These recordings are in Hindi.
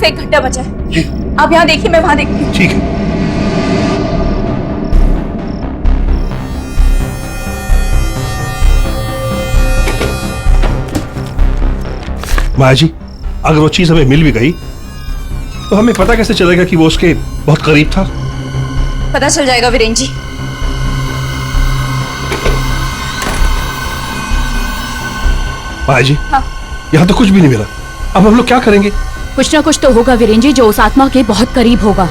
से 1 घंटा बचा है। जी। आप यहाँ देखिए, मैं वहां देखती हूँ। ठीक है। माया जी, अगर वो चीज हमें मिल भी गई तो हमें पता कैसे चलेगा कि वो उसके बहुत करीब था? पता चल जाएगा वीरेन जी। माया जी, हाँ। यहाँ तो कुछ भी नहीं मिला। अब हम लोग क्या करेंगे? कुछ ना कुछ तो होगा वीरेन जी, जो उस आत्मा के बहुत करीब होगा।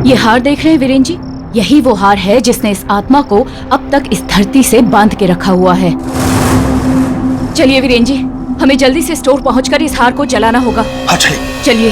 ये हार देख रहे हैं वीरेन जी? यही वो हार है जिसने इस आत्मा को अब तक इस धरती से बांध के रखा हुआ है। चलिए वीरेन जी, हमें जल्दी से स्टोर पहुंचकर इस हार को जलाना होगा। हाँ चलिए। चलिए।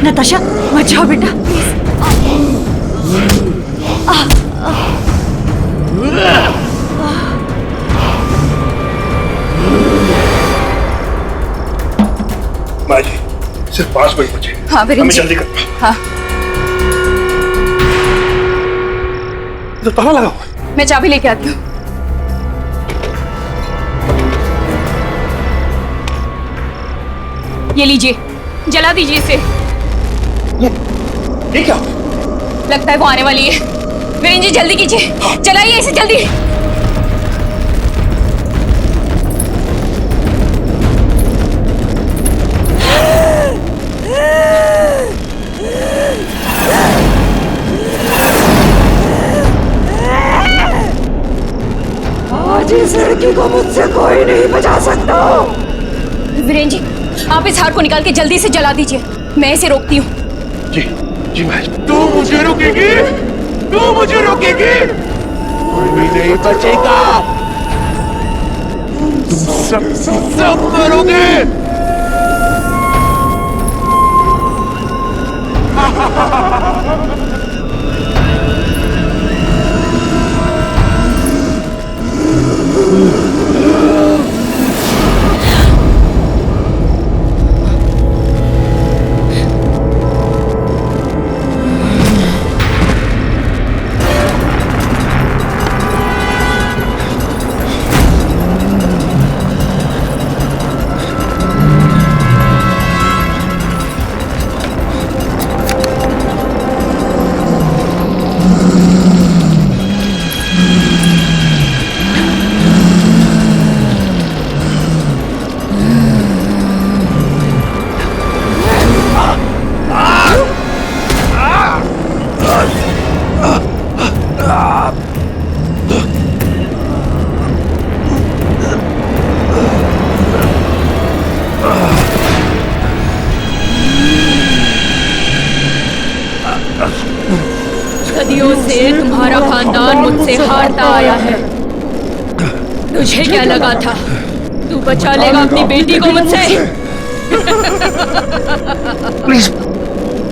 नताशा, मत जाओ बेटा, प्लीज। माया जी, सिर्फ 5 मिनट बचे। हाँ वीरेन हमें जी। जल्दी करना। हाँ, तो ताला लगा हुआ है। मैं चाबी लेके आती हूँ। ये लीजिए, जला दीजिए इसे। ये क्या? लगता है वो आने वाली है। वीरेन जी जल्दी कीजिए, जलाइए इसे जल्दी। आज इस लड़की को मुझसे कोई नहीं बचा सकता। वीरेन जी, आप इस हार को निकाल के जल्दी से जला दीजिए, मैं इसे रोकती हूँ। जी जी माया जी। तू मुझे रोकेगी? तू मुझे रोकेगी? कोई भी नहीं बचेगा। तुम सब मरोगे। सदियों से तुम्हारा खानदान मुझसे हारता आया है। तुझे क्या लगा था तू बचा लेगा अपनी बेटी को मुझसे? प्लीज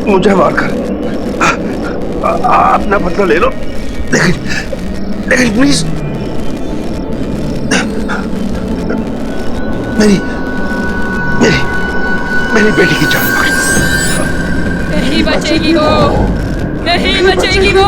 मुझे मार कर अपना बदला ले लो, लेकिन प्लीज मेरी बेटी की जान नहीं बचेगी वो, नहीं बचेगी वो।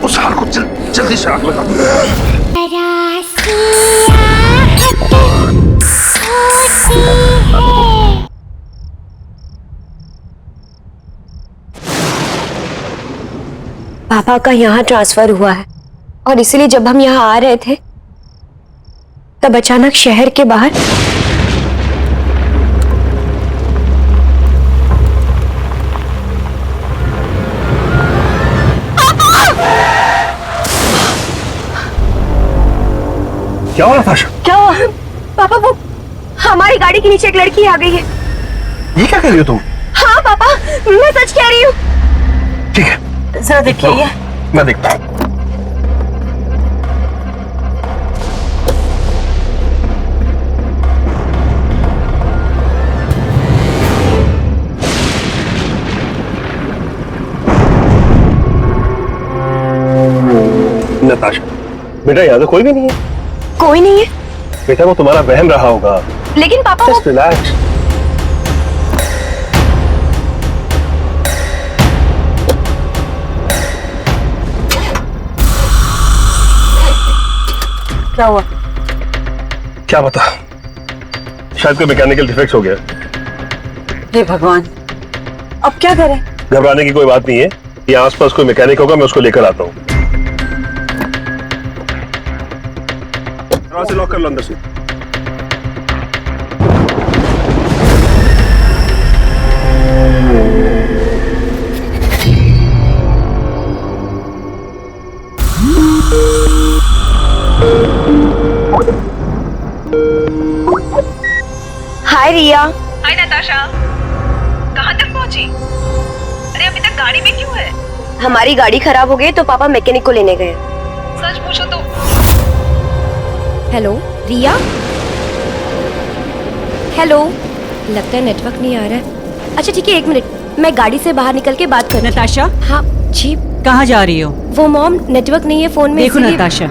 उस हार को जल्दी से आग लगा। पापा का यहाँ ट्रांसफर हुआ है। और इसीलिए जब हम यहाँ आ रहे थे तब अचानक शहर के बाहर क्या हुआ नताशा? क्या हुआ? पापा वो हमारी गाड़ी के नीचे एक लड़की आ गई है। ये क्या कर रही हो तुम? हाँ पापा, मैं सच कह रही हूँ। ठीक है, जरा देखिए ये। मैं देखता हूँ। नताशा, बेटा यहाँ तो कोई भी नहीं है। कोई नहीं है? बेटा वो तुम्हारा वहम रहा होगा। लेकिन पापा वो Just relax. क्या हुआ? क्या पता, शायद कोई मैकेनिकल डिफेक्ट हो गया। हे भगवान, अब क्या करें? घबराने की कोई बात नहीं है, यहाँ आसपास कोई मैकेनिक होगा, मैं उसको लेकर आता हूँ। दरवाजा लॉक कर लो अंदर से। हाय रिया। हाय नताशा, कहाँ तक पहुँची? अरे अभी तक गाड़ी में क्यों है? हमारी गाड़ी खराब हो गई तो पापा मैकेनिक को लेने गए। सच पूछो तो हेलो रिया। हेलो, लगता है नेटवर्क नहीं आ रहा है। अच्छा ठीक है, 1 मिनट, मैं गाड़ी से बाहर निकल के बात कर। नताशा, हाँ जी। कहाँ जा रही हो? वो मॉम, नेटवर्क नहीं है फोन में। देखो इसीलिए- नताशा,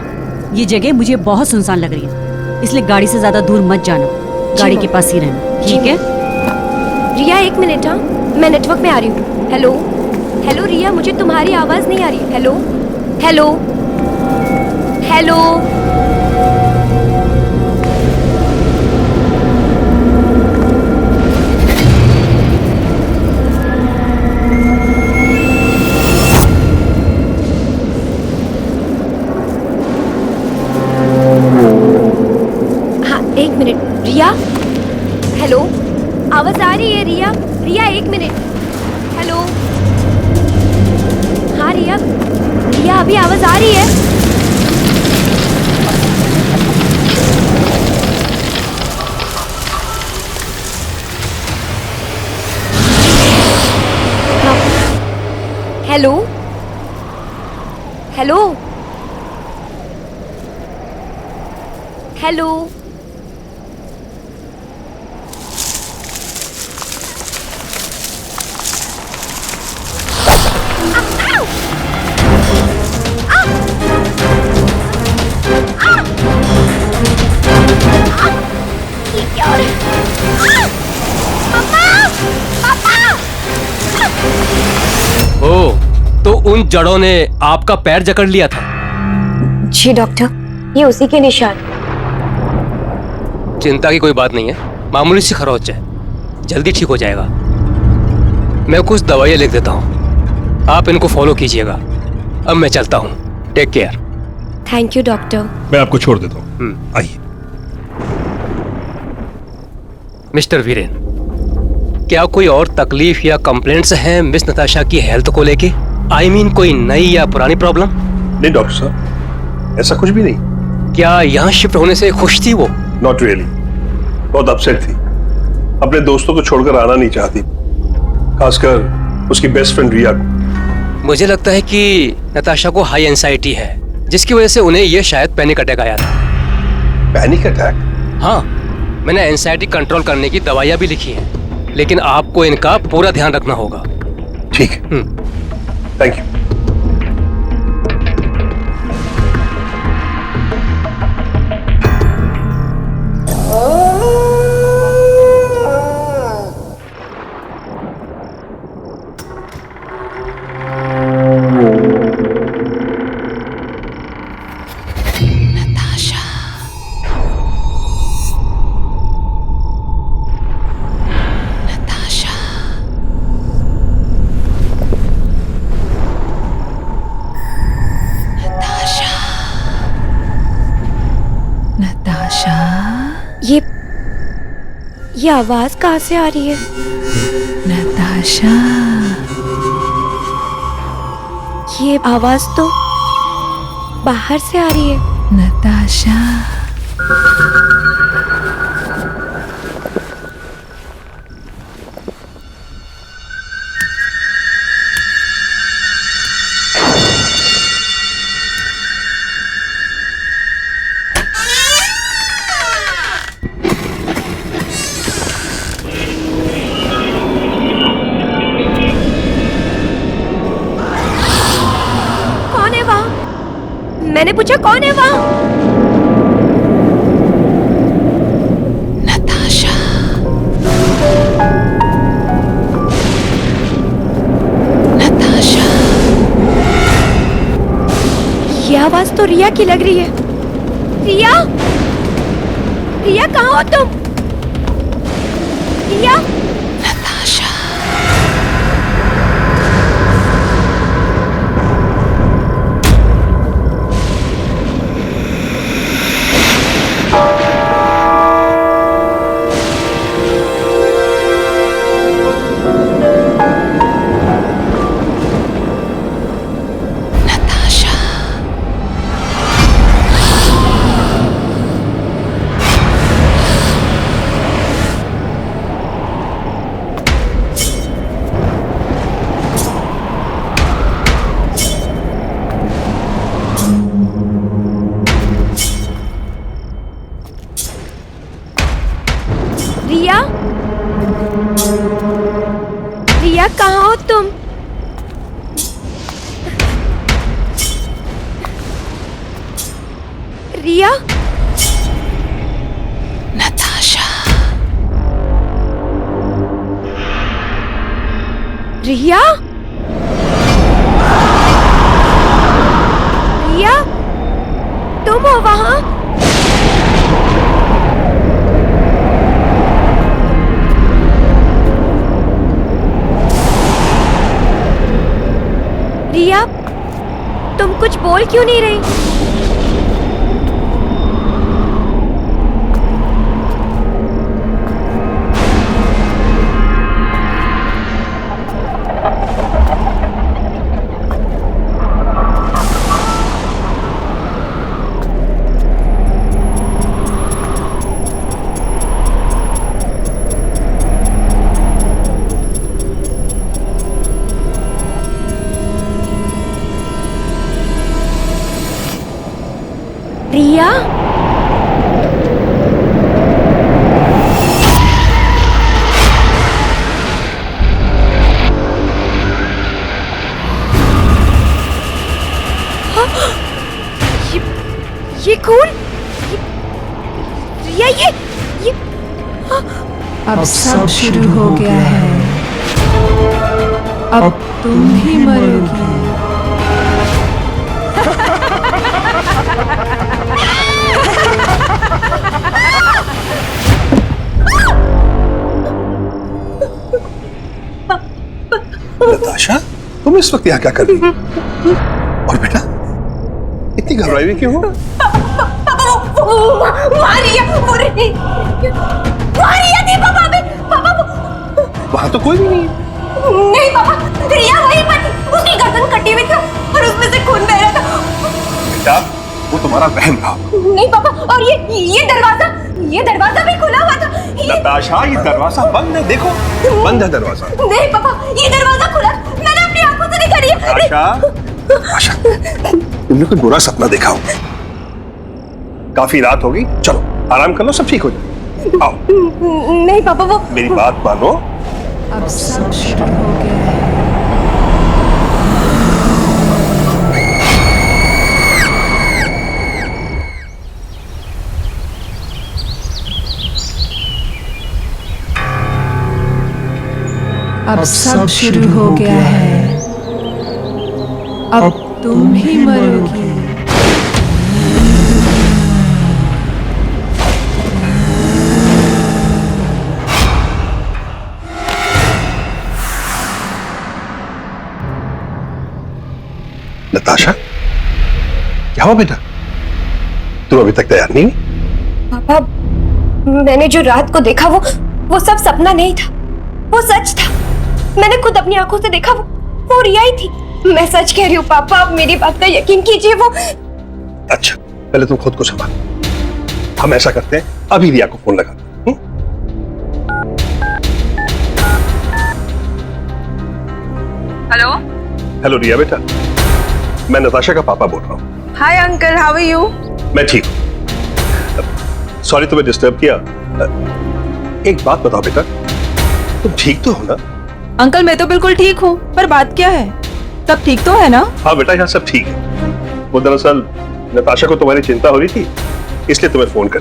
ये जगह मुझे बहुत सुनसान लग रही है, इसलिए गाड़ी से ज्यादा दूर मत जाना, गाड़ी के पास ही रहना, ठीक है? रिया 1 मिनट, हाँ मैं नेटवर्क में आ रही हूँ। हेलो हेलो रिया, मुझे तुम्हारी आवाज नहीं आ रही। Hello hello hello. हाँ 1 मिनट रिया। हेलो, आवाज आ रही है रिया? रिया 1 मिनट। हेलो, हाँ रिया, रिया अभी आवाज आ रही है? हाँ। Hello hello hello. ओ, तो उन जड़ों ने आपका पैर जकड़ लिया था? जी डॉक्टर, ये उसी के निशान। चिंता की कोई बात नहीं है, मामूली सी खरोच है, जल्दी ठीक हो जाएगा। मैं कुछ दवाइयाँ लिख देता हूँ, आप इनको फॉलो कीजिएगा। अब मैं चलता हूँ, take care. Thank you doctor. मैं आपको छोड़ देता हूँ, आइए। मिस्टर वीरेन, क्या कोई और तकलीफ या कंप्लेंट्स हैं मिस नताशा की हेल्थ को लेके? I mean, कोई नई या पुरानी प्रॉब्लम? नहीं डॉक्टर साहब, ऐसा कुछ भी नहीं। क्या यहाँ शिफ्ट होने से खुश थी वो? नॉट रियली, बहुत अपसेट थी। अपने दोस्तों को छोड़कर आना नहीं चाहती, खासकर उसकी बेस्ट फ्रेंड रिया को। मुझे लगता है कि नताशा को हाई एंजाइटी है, जिसकी वजह से उन्हें यह शायद पैनिक अटैक आया था। Panic attack? हाँ, मैंने एंजाइटी कंट्रोल करने की दवाइयाँ भी लिखी हैं, लेकिन आपको इनका पूरा ध्यान रखना होगा। ठीक है, थैंक यू। ये आवाज कहाँ से आ रही है? नताशा, ये आवाज तो बाहर से आ रही है। नताशा, कौन है वहाँ? मैंने पूछा कौन है वहाँ? नताशा, नताशा, ये आवाज तो रिया की लग रही है। रिया, रिया कहाँ हो तुम? रिया, नताशा, नताशा, रिया, रिया कहाँ हो तुम? रिया, नताशा, रिया, रिया, तुम हो वहाँ? रिया, तुम कुछ बोल क्यों नहीं रही? रिया, ये खून, रिया, ये अब सब शुरू हो गया है। अब तुम ही मरोगी। नताशा, तुम इस वक्त यहाँ क्या कर रही हो? और बेटा, इतनी घबराई हुई क्यों हो? वहां तो कोई भी नहीं है। नहीं पापा, रिया वहीं पर थी, उसकी गर्दन कटी हुई थी और उसमें से खून बह रहा था। बेटा, वो तुम्हारा बहन था। नहीं पापा, और ये दरवाजा भी खुला हुआ था। नताशा, ये दरवाजा बंद है, देखो बंद है दरवाजा। नहीं पापा, ये दरवाजा खुला, मैंने अपनी आंखों से देखा। रिया, नताशा, तुमने कोई बुरा सपना देखा हो। काफी रात होगी, चलो आराम कर लो, सब ठीक हो जाए। आओ। नहीं पापा, वो मेरी बात मानो। अब सब शुरू हो गया है। अब सब शुरू हो गया है। अब तुम ही मरोगी। नताशा, क्या हुआ बेटा? तुम अभी तक तैयार नहीं? पापा, मैंने जो रात को देखा वो सब सपना नहीं था, वो सच था। मैंने खुद अपनी आंखों से देखा, वो रिया ही थी। मैं सच कह रही हूँ पापा, आप मेरी बात का यकीन कीजिए। वो अच्छा, पहले तुम खुद को संभाल। हम ऐसा करते हैं, अभी रिया को फोन लगाते हैं। हेलो हेलो रिया बेटा, मैं नताशा का पापा बोल रहा हूँ। Hi uncle, how are you? मैं ठीक हूँ। सॉरी तुम्हें डिस्टर्ब किया। एक बात बताओ बेटा, तुम ठीक तो हो ना? अंकल मैं तो बिल्कुल ठीक हूँ, पर बात क्या है? सब ठीक तो है ना? हाँ बेटा, यहाँ सब ठीक है। वो दरअसल नताशा को तुम्हारी चिंता हो रही थी, इसलिए तुम्हें फोन कर।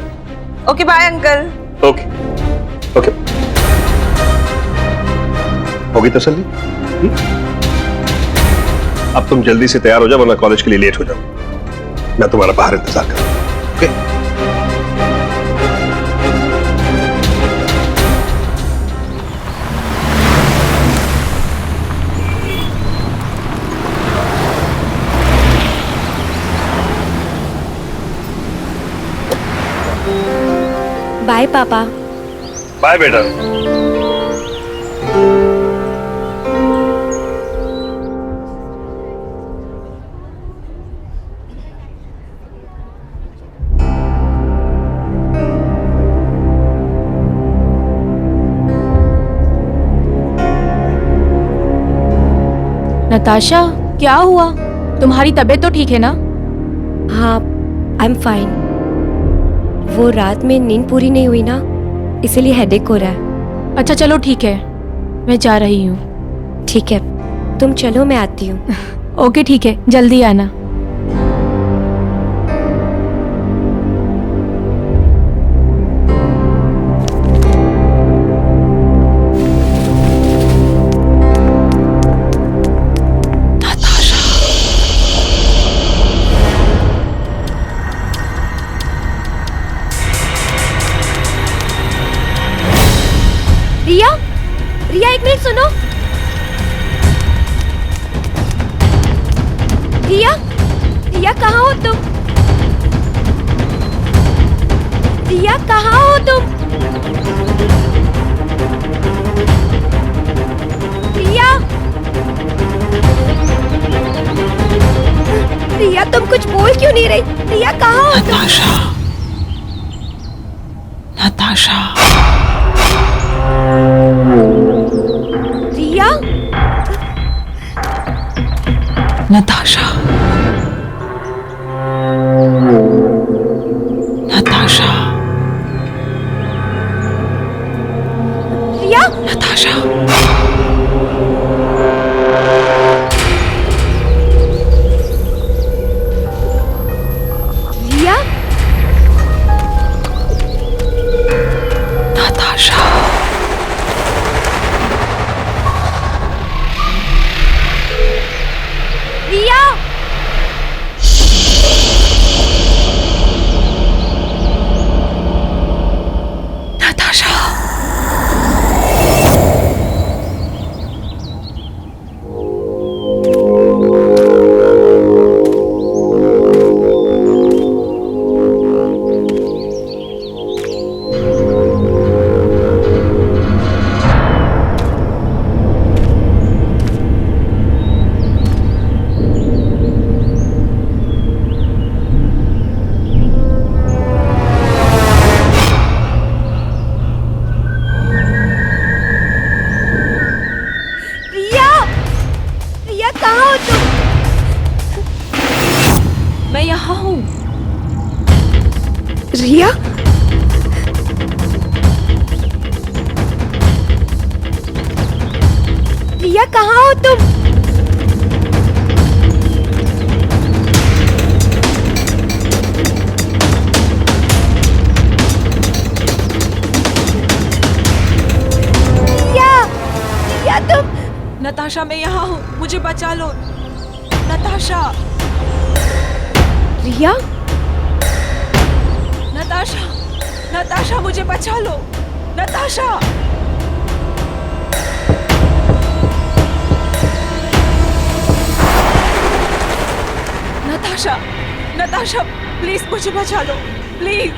Okay bye uncle. Okay okay, होगी तसल्ली? अब तुम जल्दी से तैयार हो जाओ, वरना कॉलेज के लिए लेट हो जाओ। मैं तुम्हारा बाहर इंतजार कर रहा हूं। ओके? बाय पापा। बाय बेटा। नताशा, क्या हुआ? तुम्हारी तबीयत तो ठीक है ना? हाँ, आई एम फाइन। वो रात में नींद पूरी नहीं हुई ना, इसीलिए हेडेक हो रहा है। अच्छा चलो ठीक है, मैं जा रही हूँ। ठीक है, तुम चलो, मैं आती हूँ। ओके ठीक है, जल्दी आना। रिया, रिया एक मिनट सुनो। रिया, रिया कहाँ हो तुम? रिया कहाँ हो तुम? रिया, रिया तुम कुछ बोल क्यों नहीं रही? रिया कहाँ हो तुम? नताशा, नताशा। रिया, नताशा, नताशा, रिया, नताशा। रिया, नताशा। रिया। नताशा। रिया, रिया कहाँ हो तुम? मैं यहाँ हूँ। रिया, रिया कहाँ हो तुम? रिया, रिया तुम? नताशा मैं यहाँ हूँ, मुझे बचा लो। नताशा, रिया, नताशा, नताशा मुझे बचा लो। नताशा। नताशा, नताशा प्लीज मुझे बचा लो। प्लीज,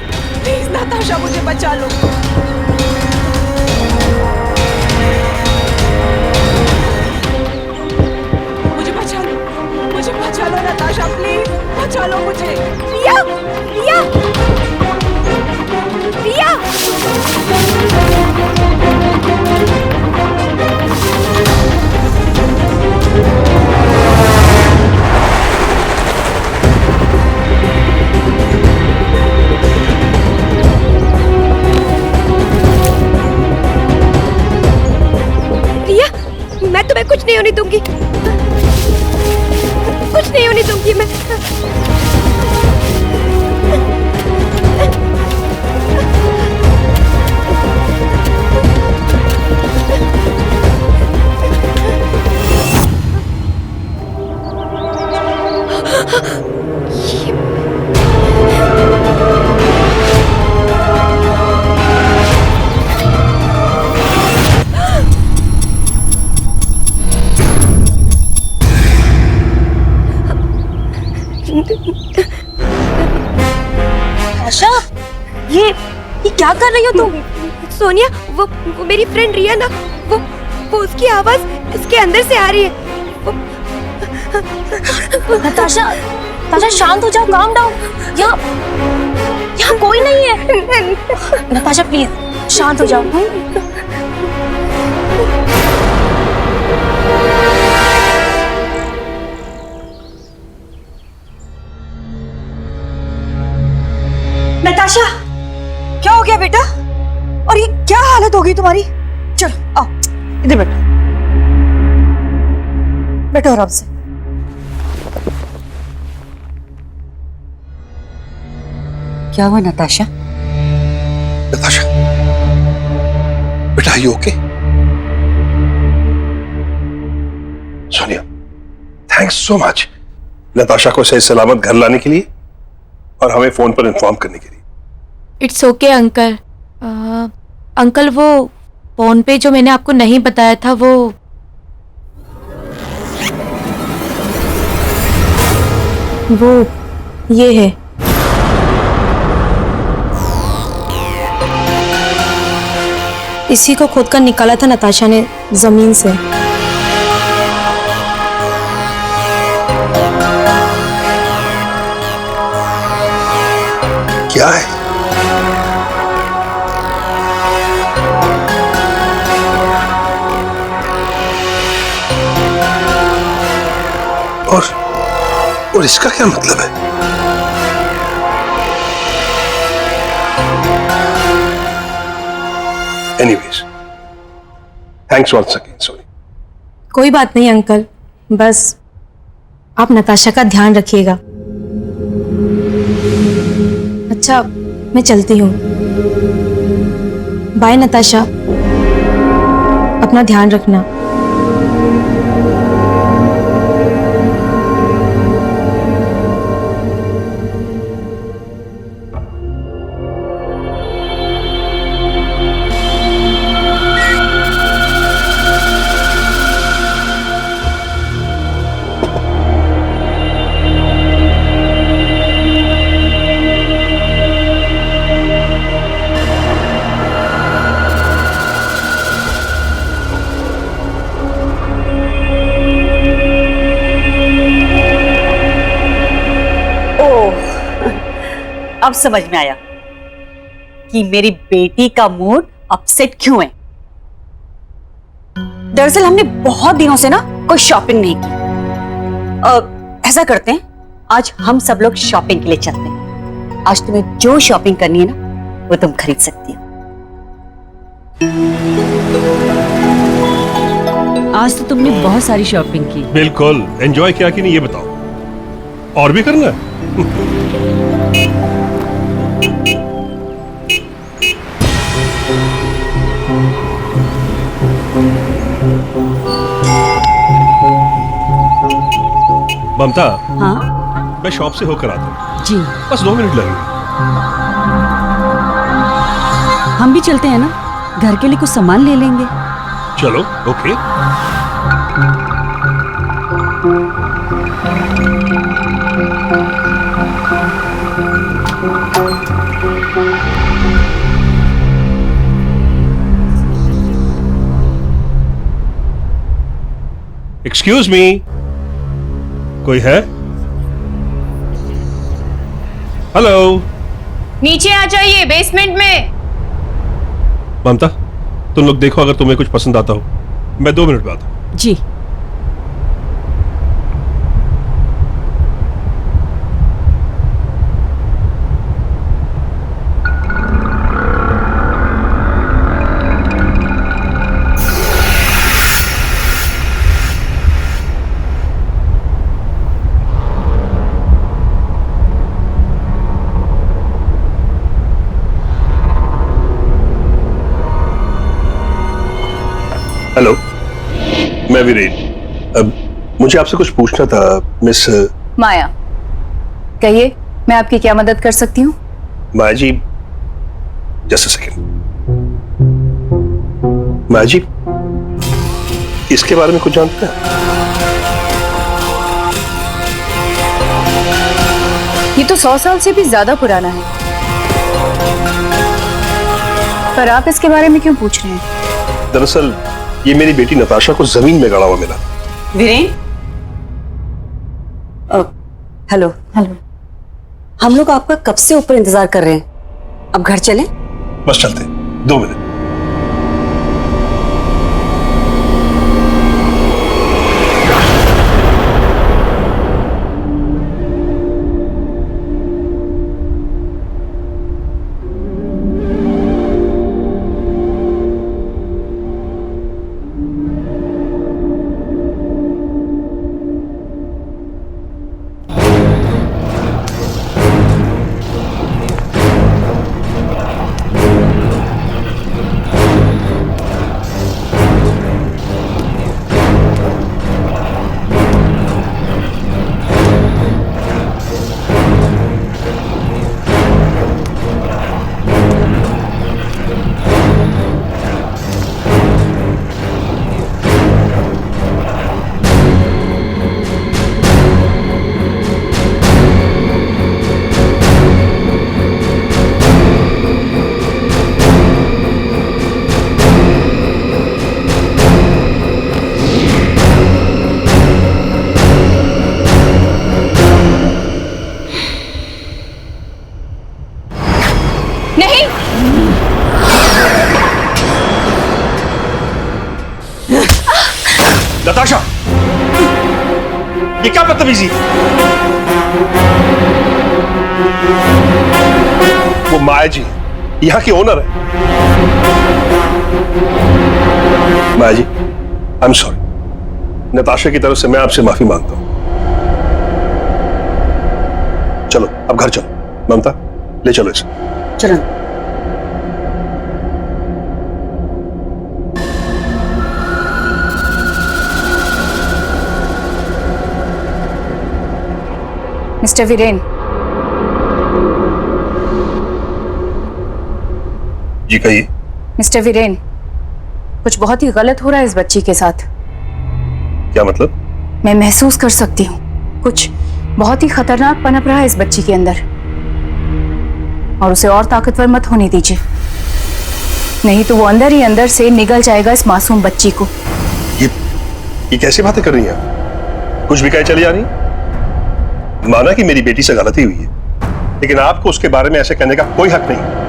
प्लीज नताशा मुझे बचा लो। दूंगी, कुछ नहीं होने दूंगी मैं। आशा, ये क्या कर रही हो तुम? सोनिया, वो मेरी फ्रेंड रिया ना, वो उसकी आवाज इसके अंदर से आ रही है। नताशा, नताशा शांत हो जाओ, काम डाउन। यहाँ कोई नहीं है। नताशा प्लीज शांत हो जाओ। नताशा, क्या हो गया बेटा? और ये क्या हालत हो गई तुम्हारी? चलो आओ, इधर बैठो, बैठो आराम से। क्या हुआ नताशा? नताशा, बेटा, you okay? Sonia, thanks so much Natasha को सही सलामत घर लाने के लिए और हमें फोन पर इन्फॉर्म करने के लिए। It's okay uncle. अंकल, वो फोन पे जो मैंने आपको नहीं बताया था वो ये है। इसी को खुद का निकाला था नताशा ने जमीन से। क्या है? और इसका क्या मतलब है? Anyways, thanks once again Soni. कोई बात नहीं अंकल, बस आप नताशा का ध्यान रखिएगा। अच्छा, मैं चलती हूँ। बाय नताशा, अपना ध्यान रखना। अब समझ में आया कि मेरी बेटी का मूड अपसेट क्यों है। दरअसल हमने बहुत दिनों से ना कोई शॉपिंग नहीं की। ऐसा करते हैं, आज हम सब लोग शॉपिंग के लिए चलते हैं। आज तुम्हें जो शॉपिंग करनी है ना, वो तुम खरीद सकती हो। आज तो तुमने बहुत सारी शॉपिंग की। बिल्कुल। एंजॉय किया कि नहीं ये बताओ, और भी करना है? ममता, हाँ, मैं शॉप से होकर आता हूँ। जी, बस 2 मिनट लगेंगे। हम भी चलते हैं ना, घर के लिए कुछ सामान ले लेंगे। चलो, ओके। एक्सक्यूज मी, कोई है? हेलो, नीचे आ जाइए, बेसमेंट में। ममता, तुम लोग देखो, अगर तुम्हें कुछ पसंद आता हो। मैं 2 मिनट में आता हूं। जी। हेलो, मैं वीरेन। अब मुझे आपसे कुछ पूछना था मिस माया, कहिए, मैं आपकी क्या मदद कर सकती हूँ? माया जी, जस्ट अ सेकंड। माया जी, इसके बारे में कुछ जानते हैं? ये तो 100 साल से भी ज्यादा पुराना है, पर आप इसके बारे में क्यों पूछ रहे हैं? दरअसल ये मेरी बेटी नताशा को जमीन में गड़ा हुआ मिला। वीरेन, हेलो। हेलो। हम लोग आपका कब से ऊपर इंतजार कर रहे हैं, अब घर चलें? बस चलते हैं, 2 मिनट। नताशा, ये क्या बदतमीजी? वो माया जी यहाँ की ओनर है। माया जी, आई एम सॉरी। नताशा की तरफ से मैं आपसे माफी मांगता हूं। चलो अब घर चलो। ममता, ले चलो इसे। चलो। मिस्टर वीरेन, जी कहिए। मिस्टर वीरेन, कुछ बहुत ही गलत हो रहा है इस बच्ची के साथ। क्या मतलब? मैं महसूस कर सकती हूँ कुछ बहुत ही खतरनाक पनप रहा है इस बच्ची के अंदर, और उसे और ताकतवर मत होने दीजिए, नहीं तो वो अंदर ही अंदर से निगल जाएगा इस मासूम बच्ची को। ये कैसी बातें कर रही हैं आप? कुछ भी कहे चली जा रही? माना कि मेरी बेटी से गलती हुई है, लेकिन आपको उसके बारे में ऐसे कहने का कोई हक नहीं।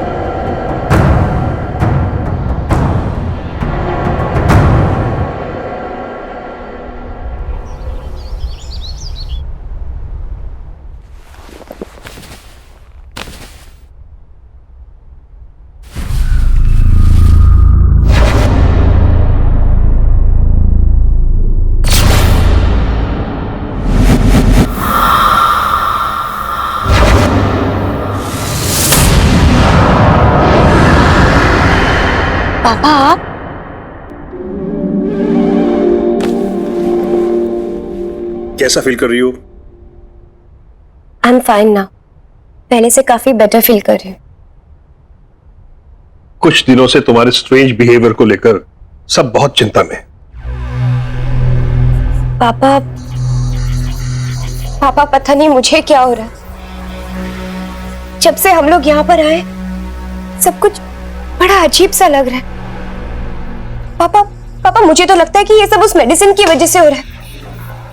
पापा, आप कैसा फील कर रही हो? आई एम फाइन नाउ, पहले से काफी बेटर फील कर रही हूँ। कुछ दिनों से तुम्हारे स्ट्रेंज बिहेवियर को लेकर सब बहुत चिंता में है। पापा, पापा पता नहीं मुझे क्या हो रहा है। जब से हम लोग यहाँ पर आए सब कुछ बड़ा अजीब सा लग रहा है। पापा, पापा मुझे तो लगता है कि ये सब उस मेडिसिन की वजह से हो रहा है।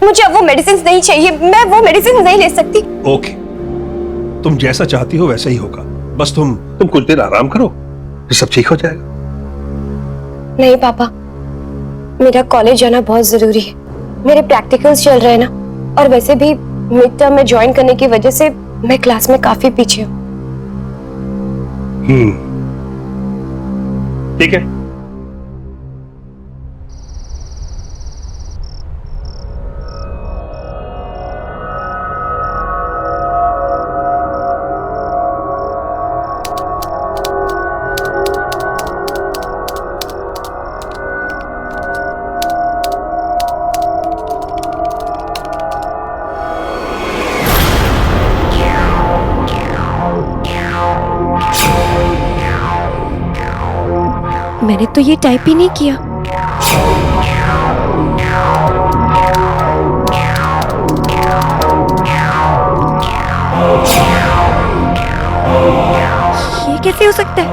मुझे अब वो मेडिसिन नहीं चाहिए, मैं वो मेडिसिन नहीं ले सकती। ओके, तुम जैसा चाहती हो वैसा ही होगा। बस तुम कुछ देर आराम करो, फिर सब ठीक हो जाएगा। नहीं पापा, मेरा कॉलेज जाना बहुत जरूरी है। मेरे प्रैक्टिकल्स चल रहे हैं ना, और वैसे भी मिड टर्म में ज्वाइन करने की वजह से मैं क्लास में काफी पीछे हूँ। ठीक है। मैंने तो ये टाइप ही नहीं किया। ये कैसे हो सकता है?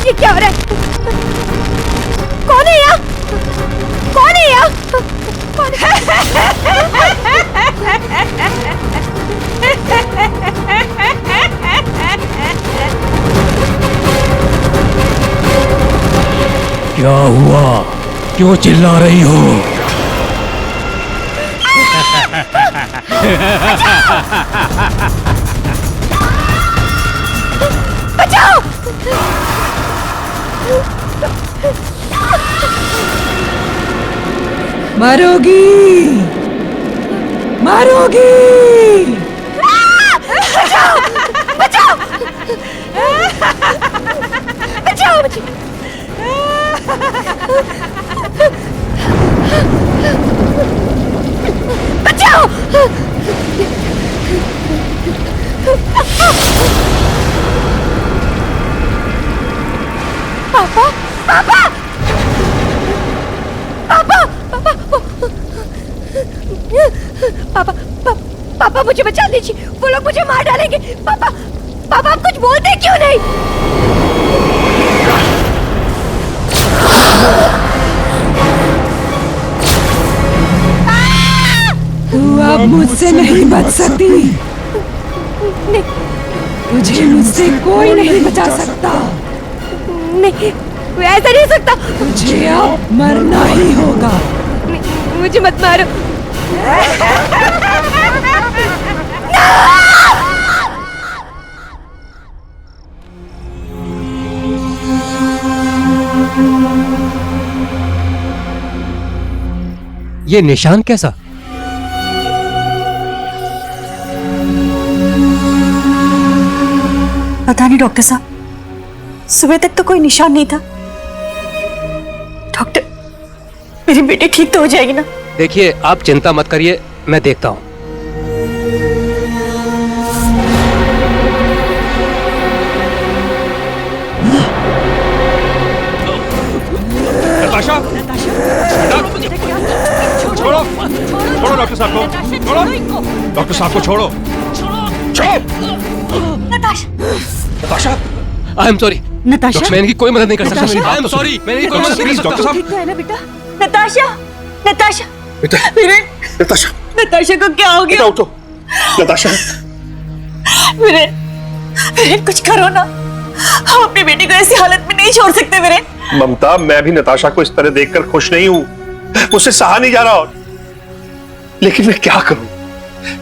ये क्या हो रहा है? कौन है यहाँ? कौन है यहाँ? कौन क्या हुआ? क्यों चिल्ला रही हो? बचाओ! मरोगी, मरोगी। बचाओ! बचाओ! बचाओ मुझे! बचाओ! पापा! पापा! पापा! पापा! पापा मुझे बचा दीजिए, वो लोग मुझे मार डालेंगे। पापा! पापा आप कुछ बोलते क्यों नहीं? तू अब मुझसे नहीं बच सकती। तुझे मुझसे कोई नहीं बचा सकता। नहीं, ऐसा नहीं हो सकता। तुझे अब मरना ही होगा। मुझे मत मारो। ये निशान कैसा? पता नहीं डॉक्टर साहब, सुबह तक तो कोई निशान नहीं था। डॉक्टर, मेरी बेटी ठीक तो हो जाएगी ना? देखिए, आप चिंता मत करिए, मैं देखता हूँ। नताशा! छोड़ो! छोड़ो डॉक्टर साहब को! छोड़ो! डॉक्टर साहब को छोड़ो! Natasha! I am sorry. Natasha, मैं इनकी कोई मदद नहीं कर सकता। आई एम सॉरी, मैं इनकी कोई मदद नहीं कर सकता। डॉक्टर साहब! ठीक तो है ना बेटा? नताशा! नताशा! बेटा! वीरेन! नताशा! नताशा को क्या हो बेटा गया? उठो! नताशा! वीरेन! वीरेन कुछ करो ना, हम अपनी बेटी को ऐसी हालत में नहीं छोड़ सकते वीरेन। ममता, मैं भी नताशा को इस तरह देखकर खुश नहीं हूं। मुझसे सहा नहीं जा रहा और लेकिन मैं क्या करूं?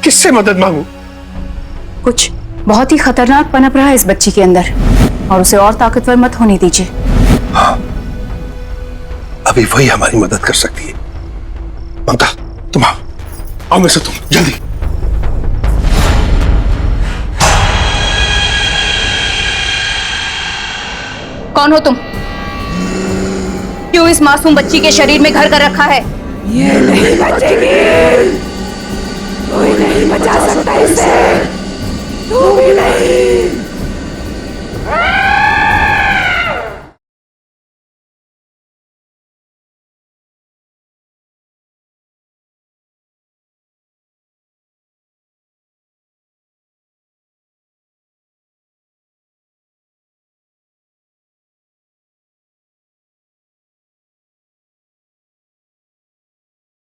किससे मदद मांगूं? कुछ बहुत ही खतरनाक पनप रहा है इस बच्ची के अंदर और उसे और ताकतवर मत होने दीजिए। हाँ, अभी वही हमारी मदद कर सकती है। ममता, तुम आओ मेरे से, तुम जल्दी। कौन हो तुम? क्यों इस मासूम बच्ची के शरीर में घर कर रखा है? ये नहीं बचेगी। कोई नहीं बचा सकता इसे। तू भी नहीं।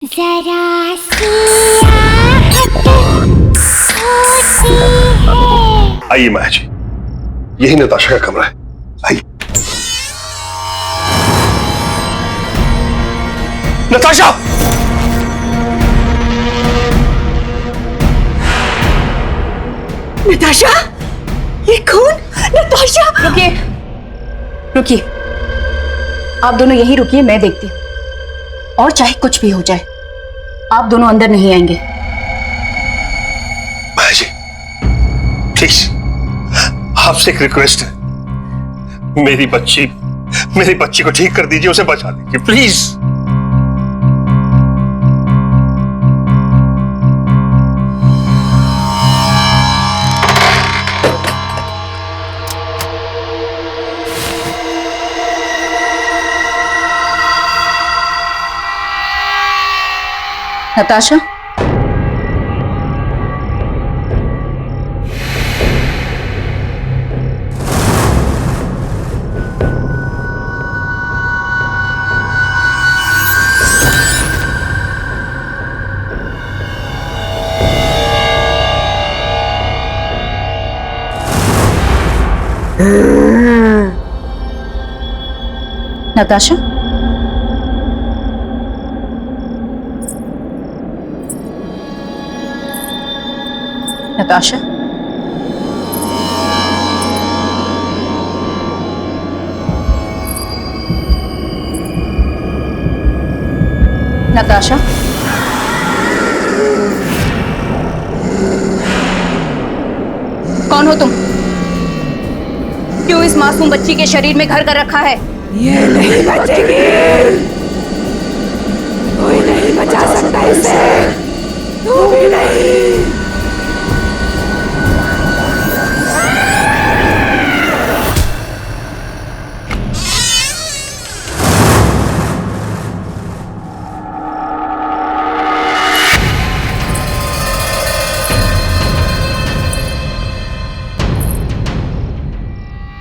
जरा सी आहट होती है। आइए माया जी, यही नताशा का कमरा है। आइए। नताशा! नताशा! ये कौन? नताशा! रुकिए, रुकिए, आप दोनों यहीं रुकिए, मैं देखती हूँ। और चाहे कुछ भी हो जाए, आप दोनों अंदर नहीं आएंगे। माया जी, प्लीज आपसे एक रिक्वेस्ट है, मेरी बच्ची को ठीक कर दीजिए, उसे बचा लीजिए प्लीज। नताशा, नताशा, नताशा, नताशा, कौन हो तुम? क्यों इस मासूम बच्ची के शरीर में घर कर रखा है? ये नहीं बचेगी, कोई नहीं बचा सकता इसे, तू भी नहीं।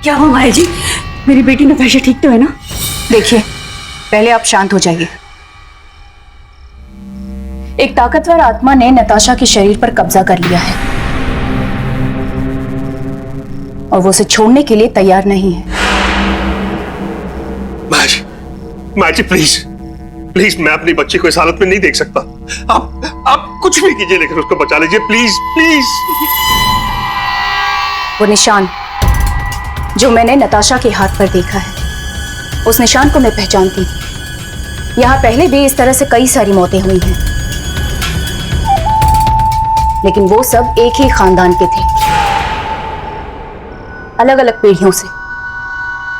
क्या हुआ माया जी? मेरी बेटी नताशा ठीक तो है ना? देखिए, पहले आप शांत हो जाइए। एक ताकतवर आत्मा ने नताशा के शरीर पर कब्जा कर लिया है और वो उसे छोड़ने के लिए तैयार नहीं है। माँ जी प्लीज मैं अपनी बच्ची को इस हालत में नहीं देख सकता। आप कुछ भी कीजिए लेकिन उसको बचा लीजिए प्लीज। वो निशान जो मैंने नताशा के हाथ पर देखा है, उस निशान को मैं पहचानती हूँ। यहाँ पहले भी इस तरह से कई सारी मौतें हुई हैं, लेकिन वो सब एक ही खानदान के थे, अलग अलग पीढ़ियों से।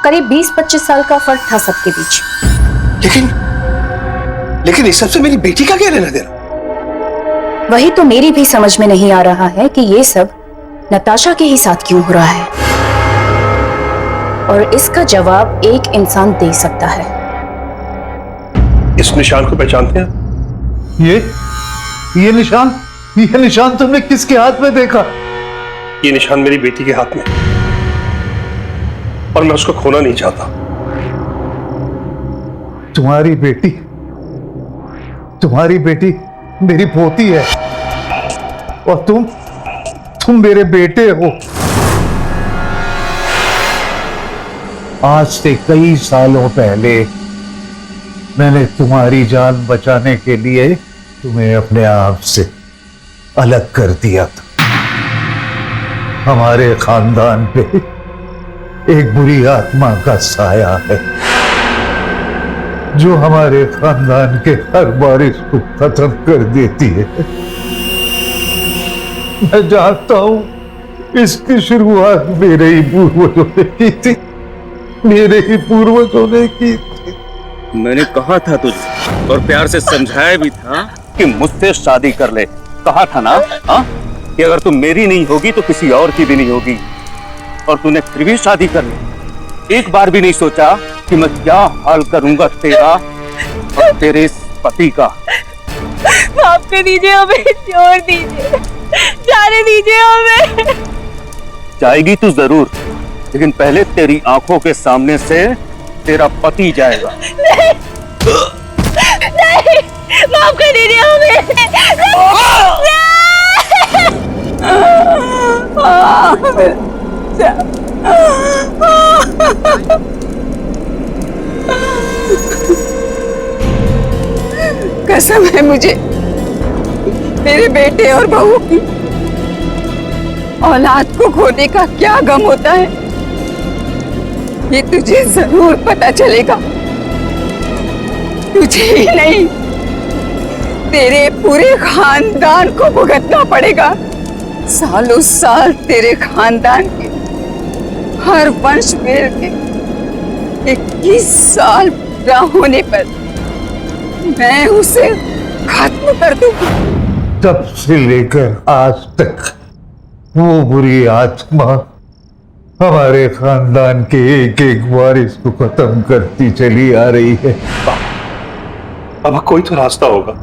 करीब 20-25 साल का फर्क था सबके बीच। लेकिन इस सब से मेरी बेटी का क्या लेना देना? वही तो मेरी भी समझ में नहीं आ रहा है कि ये सब नताशा के ही साथ क्यों हो रहा है, और इसका जवाब एक इंसान दे सकता है। इस निशान को पहचानते हैं? ये निशान तुमने किसके हाथ में देखा? ये निशान मेरी बेटी के हाथ में, और मैं उसको खोना नहीं चाहता। तुम्हारी बेटी मेरी पोती है, और तुम मेरे बेटे हो। आज से कई सालों पहले मैंने तुम्हारी जान बचाने के लिए तुम्हें अपने आप से अलग कर दिया था। हमारे खानदान पे एक बुरी आत्मा का साया है जो हमारे खानदान के हर बारिश को खत्म कर देती है। मैं जानता हूं इसकी शुरुआत मेरे ही पूर्वजों ने की थी, मैंने कहा था तुझे और प्यार से समझाया भी था कि मुझसे शादी कर ले। कहा था ना कि अगर तुम मेरी नहीं होगी तो किसी और की भी नहीं होगी, और तूने फिर भी शादी कर ली। एक बार भी नहीं सोचा कि मैं क्या हाल करूंगा तेरा और तेरे इस पति का। माफ कर दीजिए हमें, छोड़ दीजिए, जाने दीजिए हमें। जाएगी तू जरूर, लेकिन पहले तेरी आंखों के सामने से तेरा पति जाएगा। नहीं, माफ कर दीजिए हमें। कसम है मुझे मेरे बेटे और बहू की। औलाद को खोने का क्या गम होता है ये तुझे जरूर पता चलेगा। तुझे ही नहीं, तेरे पूरे खानदान को भुगतना पड़ेगा। सालों साल तेरे खानदान के हर वंश वेल के 21 साल पूरा होने पर मैं उसे खत्म कर दूंगी। तब से लेकर आज तक वो बुरी आत्मा हमारे खानदान के एक एक वारिस को खत्म करती चली आ रही है। अब कोई तो रास्ता होगा।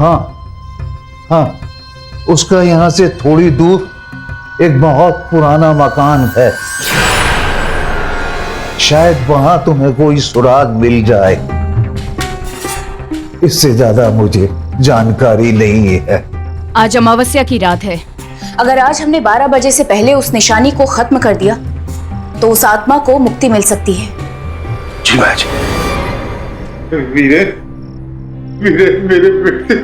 हाँ, उसका यहां से थोड़ी दूर एक बहुत पुराना मकान है। शायद वहां तुम्हें कोई सुराग मिल जाए। इससे ज्यादा मुझे जानकारी नहीं है। आज अमावस्या की रात है। अगर आज हमने 12 बजे से पहले उस निशानी को खत्म कर दिया तो उस आत्मा को मुक्ति मिल सकती है। जी माँ जी। वीरे, वीरे, मेरे बेटे,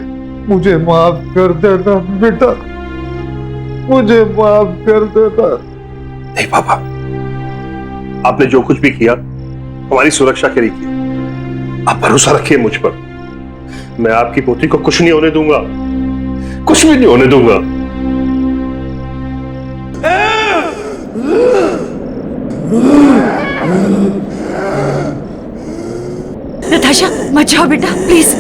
मुझे माफ कर देना बेटा, मुझे माफ कर देना। नहीं पापा, आपने जो कुछ भी किया हमारी सुरक्षा के लिए किया। आप भरोसा रखिए मुझ पर। मैं आपकी पोती को कुछ नहीं होने दूंगा, कुछ भी नहीं होने दूंगा। नताशा मत जाओ बेटा, प्लीज।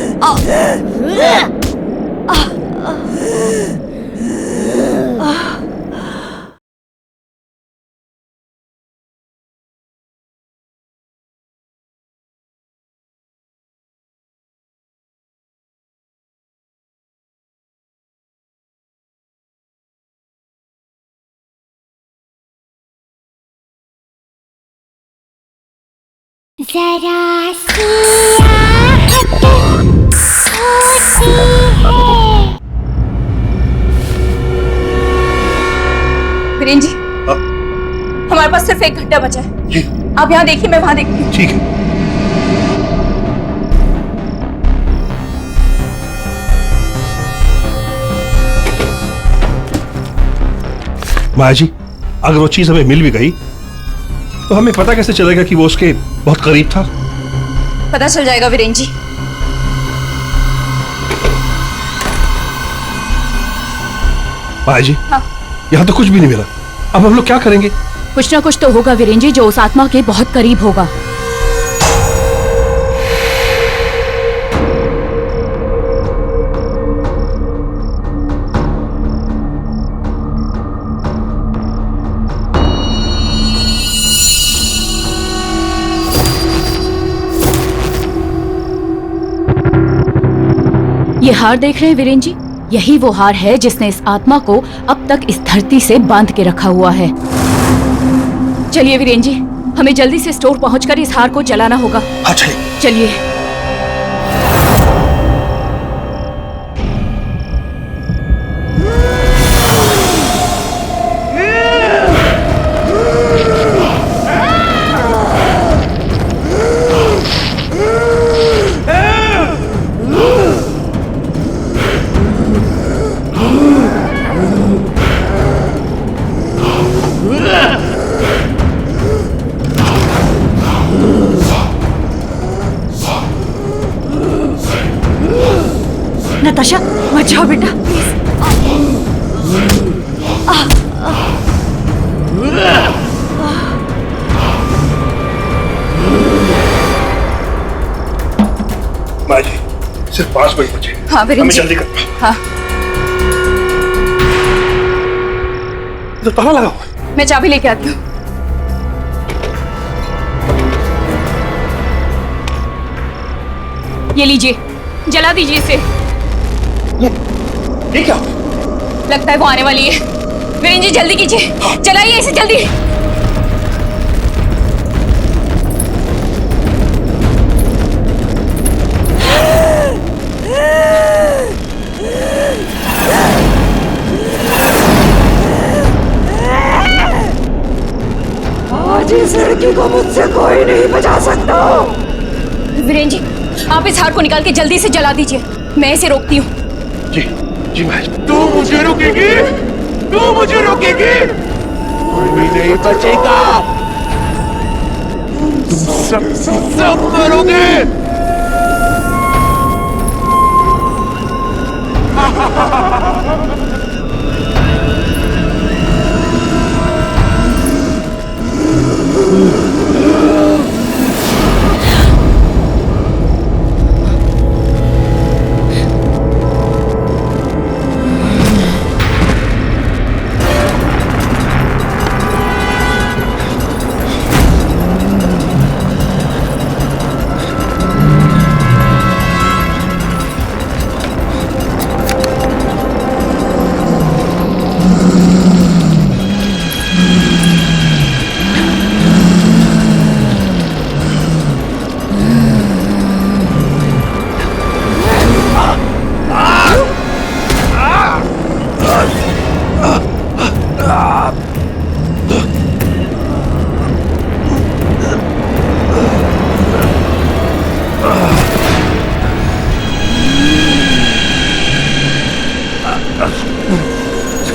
जरा सी आहट होती है। वीरेन जी, हमारे पास सिर्फ 1 घंटा बचा है। आप यहाँ देखिए, मैं वहां देखती हूँ। ठीक है। माया जी, अगर वो चीज हमें मिल भी गई तो हमें पता कैसे चलेगा कि वो उसके बहुत करीब था? पता चल जाएगा वीरेन जी। माया जी, यहाँ तो कुछ भी नहीं मिला। अब हम लोग क्या करेंगे? कुछ ना कुछ तो होगा वीरेन जी, जो उस आत्मा के बहुत करीब होगा। ये हार देख रहे हैं वीरेन जी? यही वो हार है जिसने इस आत्मा को अब तक इस धरती से बांध के रखा हुआ है। चलिए वीरेन जी, हमें जल्दी से स्टोर पहुंचकर इस हार को जलाना होगा। हाँ चलिए। चलिए। नताशा मत जाओ बेटा, माँ जी, सिर्फ 5 मिनट बचे। हाँ वीरेन हमें जी। जल्दी करना। हाँ, तो ताला लगा हुआ है। मैं चाबी लेके आती हूँ। ये लीजिए, जला दीजिए इसे। ये क्या? लगता है वो आने वाली है। वीरेन जी जल्दी कीजिए, जलाइए इसे जल्दी। आज इस लड़की को मुझसे कोई नहीं बचा सकता। वीरेन जी, आप इस हार को निकाल के जल्दी से जला दीजिए। मैं इसे रोकती हूँ। जी जी माँ जी। तू मुझे रोकेगी? तू मुझे रोकेगी? कोई भी नहीं बचेगा। तुम सब करोगे।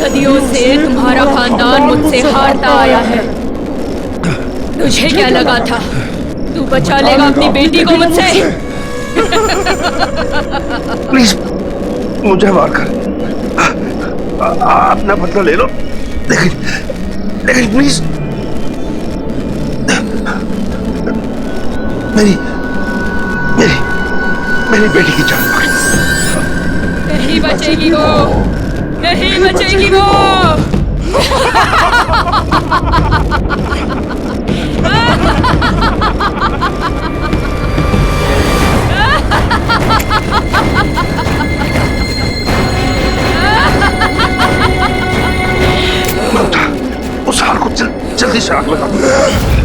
सदियों से तुम्हारा खानदान मुझसे हारता आया है। तुझे क्या लगा था तू बचा लेगा अपनी बेटी को मुझसे? प्लीज मुझे मार कर अपना बदला ले लो, लेकिन प्लीज मेरी मेरी मेरी बेटी की जान मार। नहीं बचेगी वो, नहीं बचेगी वो। उस हार को जल्दी से आग लगा।